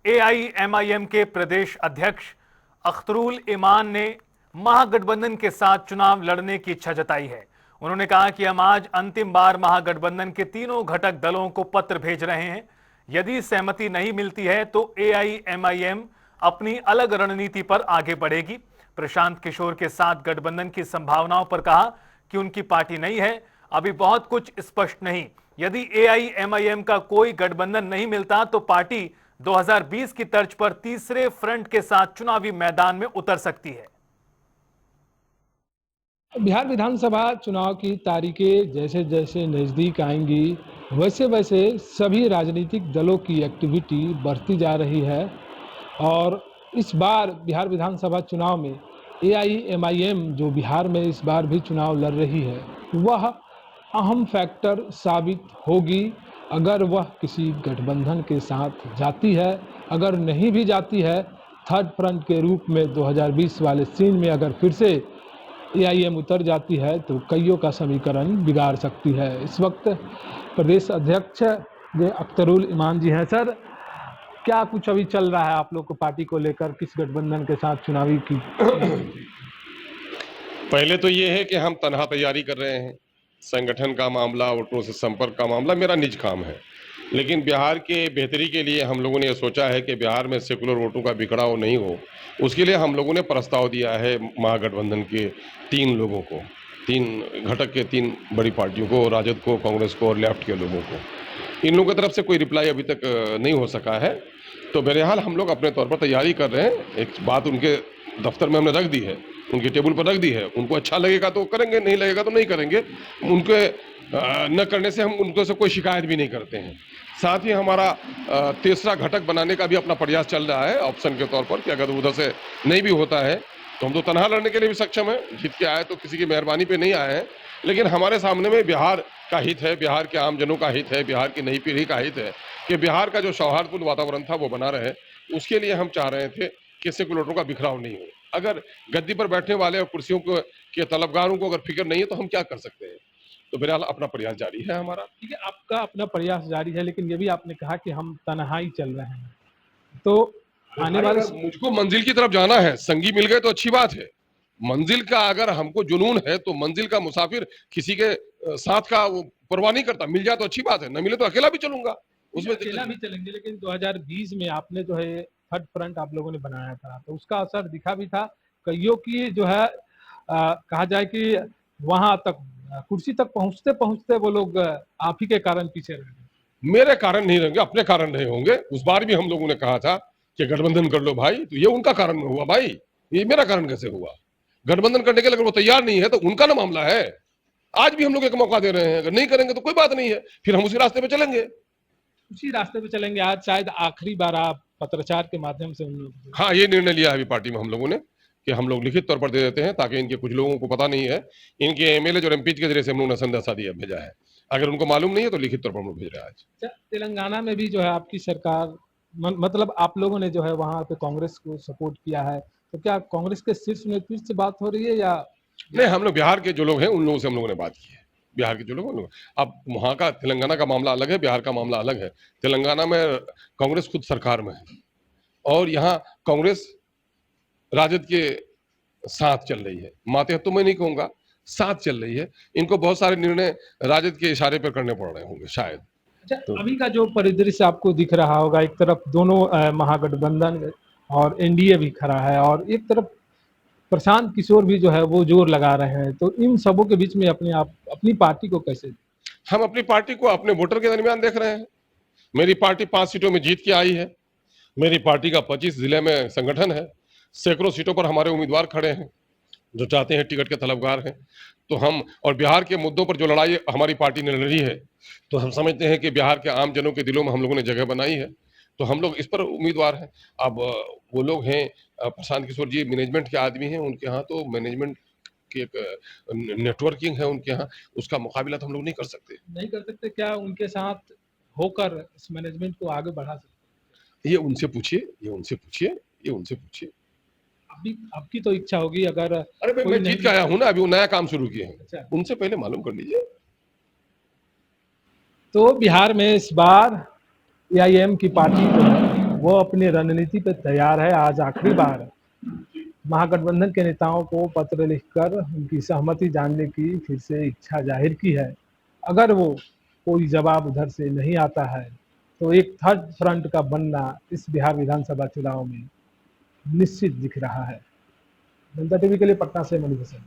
AIMIM के प्रदेश अध्यक्ष अख्तरुल इमान ने महागठबंधन के साथ चुनाव लड़ने की इच्छा जताई है। उन्होंने कहा कि हम आज अंतिम बार महागठबंधन के तीनों घटक दलों को पत्र भेज रहे हैं। यदि सहमति नहीं मिलती है तो एआईएमआईएम अपनी अलग रणनीति पर आगे बढ़ेगी। प्रशांत किशोर के साथ गठबंधन की संभावनाओं पर कहा कि उनकी पार्टी नहीं है, अभी बहुत कुछ स्पष्ट नहीं। यदि एआईएमआईएम का कोई गठबंधन नहीं मिलता तो पार्टी 2020 की तर्ज पर तीसरे फ्रंट के साथ चुनावी मैदान में उतर सकती है। बिहार विधानसभा चुनाव की तारीखें जैसे जैसे नज़दीक आएंगी वैसे वैसे सभी राजनीतिक दलों की एक्टिविटी बढ़ती जा रही है और इस बार बिहार विधानसभा चुनाव में एआईएमआईएम जो बिहार में इस बार भी चुनाव लड़ रही है वह अहम फैक्टर साबित होगी अगर वह किसी गठबंधन के साथ जाती है। अगर नहीं भी जाती है, थर्ड फ्रंट के रूप में 2020 वाले सीन में अगर फिर से एआईएम उतर जाती है तो कईयों का समीकरण बिगाड़ सकती है। इस वक्त प्रदेश अध्यक्ष अख्तरुल इमान जी हैं। सर, क्या कुछ अभी चल रहा है आप लोग को पार्टी को लेकर, किस गठबंधन के साथ चुनावी की? पहले तो ये है कि हम तनहा तैयारी कर रहे हैं। संगठन का मामला, वोटरों से संपर्क का मामला मेरा निज काम है, लेकिन बिहार के बेहतरी के लिए हम लोगों ने ये सोचा है कि बिहार में सेकुलर वोटों का बिखराव नहीं हो। उसके लिए हम लोगों ने प्रस्ताव दिया है महागठबंधन के 3 लोगों को, 3 घटक के 3 बड़ी पार्टियों को, राजद को, कांग्रेस को और लेफ्ट के लोगों को। इन लोगों की तरफ से कोई रिप्लाई अभी तक नहीं हो सका है। तो बहरहाल हम लोग अपने तौर पर तैयारी कर रहे हैं। एक बात उनके दफ्तर में हमने रख दी है, उनके टेबल पर रख दी है। उनको अच्छा लगेगा तो करेंगे, नहीं लगेगा तो नहीं करेंगे। उनके न करने से हम उनको से कोई शिकायत भी नहीं करते हैं। साथ ही हमारा तीसरा घटक बनाने का भी अपना प्रयास चल रहा है ऑप्शन के तौर पर कि अगर उधर से नहीं भी होता है तो हम तो तनहा लड़ने के लिए भी सक्षम है। जीत के आए तो किसी की मेहरबानी पे नहीं आए हैं, लेकिन हमारे सामने में बिहार का हित है, बिहार के आम जनों का हित है, बिहार की नई पीढ़ी का हित है कि बिहार का जो सौहार्दपूर्ण वातावरण था वो बना रहे। उसके लिए हम चाह रहे थे कि सेकुलरों का बिखराव नहीं हो। अगर गद्दी पर बैठने वाले और कुर्सियों के तलबगारों को अगर फिक्र नहीं है तो हम क्या कर सकते हैं। तो बहरहाल अपना प्रयास जारी है हमारा। ठीक है, आपका अपना प्रयास जारी है, लेकिन ये भी आपने कहा कि हम तन्हाई चल रहे हैं, तो आने वाले मुझको मंजिल की तरफ जाना है। संगी मिल गए तो अच्छी बात है। मंजिल का अगर हमको जुनून है तो मंजिल का मुसाफिर किसी के साथ का वो परवाह नहीं करता। मिल जाए तो अच्छी बात है, न मिले तो अकेला भी चलूंगा, उसमें अकेला भी चलेंगे। लेकिन 2020 में आपने जो है थर्ड फ्रंट आप लोगों ने बनाया था तो उसका असर दिखा भी था। कईयों की जो है कहा जाए कि वहां तक कुर्सी तक पहुंचते पहुंचते वो लोग आप ही के कारण पीछे रह गए। मेरे कारण नहीं रहेंगे, अपने कारण रहे होंगे। उस बार भी हम लोगों ने कहा था कि गठबंधन कर लो भाई, तो ये उनका कारण हुआ भाई, ये मेरा कारण कैसे हुआ। गठबंधन करने के लिए अगर वो तैयार नहीं है तो उनका ना मामला है। आज भी हम लोग एक मौका दे रहे हैं, अगर नहीं करेंगे तो कोई बात नहीं है, फिर हम उसी रास्ते पे चलेंगे। उसी रास्ते पे चलेंगे। आज शायद आखिरी बार आप पत्राचार के माध्यम से हाँ, ये निर्णय लिया है अभी पार्टी में हम लोगों ने कि हम लोग लिखित तौर पर दे देते हैं, ताकि इनके कुछ लोगों को पता नहीं है। इनके एमएलए और एमपी के जरिए से हम लोगों ने संदेशा दिया भेजा है। अगर उनको मालूम नहीं है तो लिखित तौर पर हम लोग भेज रहे हैं आज। तेलंगाना में भी जो है आपकी सरकार मतलब आप लोगों ने जो है वहां पे कांग्रेस को सपोर्ट किया है, तो क्या कांग्रेस के शीर्ष नेतृत्व से बात हो रही है या नहीं? हम लोग बिहार के जो लोग हैं उन लोगों से हम लोगों ने बात की है। बिहार के जो लोग, अब वहां का तेलंगाना का मामला अलग है, बिहार का मामला अलग है। तेलंगाना में कांग्रेस खुद सरकार में है और यहाँ कांग्रेस राजद के साथ चल रही है। मातहत तो मैं नहीं कहूंगा, साथ चल रही है। इनको बहुत सारे निर्णय राजद के इशारे पर करने पड़ रहे होंगे शायद। अच्छा, अभी का जो परिदृश्य आपको दिख रहा होगा, एक तरफ दोनों महागठबंधन और एनडीए भी खड़ा है और एक तरफ प्रशांत किशोर भी जो है वो जोर लगा रहे हैं, तो इन सबों के बीच में अपनी पार्टी को कैसे? हम अपनी पार्टी को अपने वोटर के दरमियान देख रहे हैं। मेरी पार्टी 5 सीटों में जीत के आई है। मेरी पार्टी का 25 जिले में संगठन है। सैकड़ों सीटों पर हमारे उम्मीदवार खड़े हैं जो चाहते हैं, टिकट के तलबगार हैं। तो हम और बिहार के मुद्दों पर जो लड़ाई हमारी पार्टी ने लड़ी है, तो हम समझते हैं कि बिहार के आम जनों के दिलों में हम लोगों ने जगह बनाई है, तो हम लोग इस पर उम्मीदवार हैं। अब वो लोग हैं, प्रशांत किशोर जी मैनेजमेंट के आदमी हैं, उनके यहाँ तो मैनेजमेंट की एक नेटवर्किंग है उनके यहाँ, उसका मुकाबला तो हम लोग नहीं कर सकते। क्या उनके साथ होकर इस मैनेजमेंट को आगे बढ़ा सकते? ये उनसे पूछिए, ये उनसे पूछिए, ये उनसे पूछिए। अभी आपकी तो इच्छा होगी अगर अरे मैं जीत के आया हूं ना, अभी वो नया काम शुरू किए हैं। अच्छा, उनसे पहले मालूम कर लीजिए। तो बिहार में इस बार एआईएम की पार्टी जो है वो अपनी रणनीति पर तैयार है। आज आखिरी बार महागठबंधन के नेताओं को पत्र लिखकर उनकी सहमति जानने की फिर से इच्छा जाहिर की है। अगर वो कोई जवाब उधर से नहीं आता है तो एक थर्ड फ्रंट का बनना इस बिहार विधानसभा चुनाव में निश्चित दिख रहा है। जनता टीवी के लिए पटना से मणि भूषण।